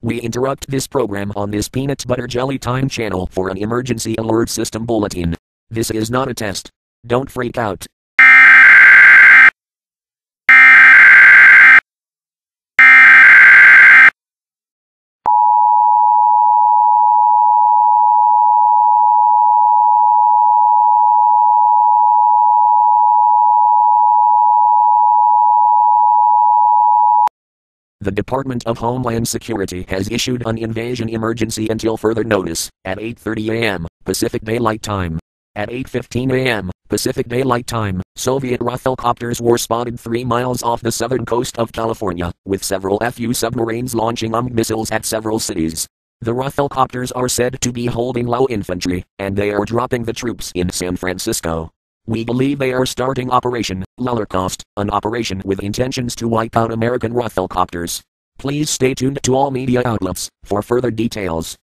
We interrupt this program on this peanut butter jelly time channel for an emergency alert system bulletin. This is not a test. Don't freak out. The Department of Homeland Security has issued an invasion emergency until further notice, at 8:30 a.m., Pacific Daylight Time. At 8:15 a.m., Pacific Daylight Time, Soviet Rafale were spotted 3 miles off the southern coast of California, with several Fu submarines launching missiles at several cities. The Rafale are said to be holding low infantry, and they are dropping the troops in San Francisco. We believe they are starting Operation Lullercost, an operation with intentions to wipe out American Rafale. Please stay tuned to all media outlets for further details.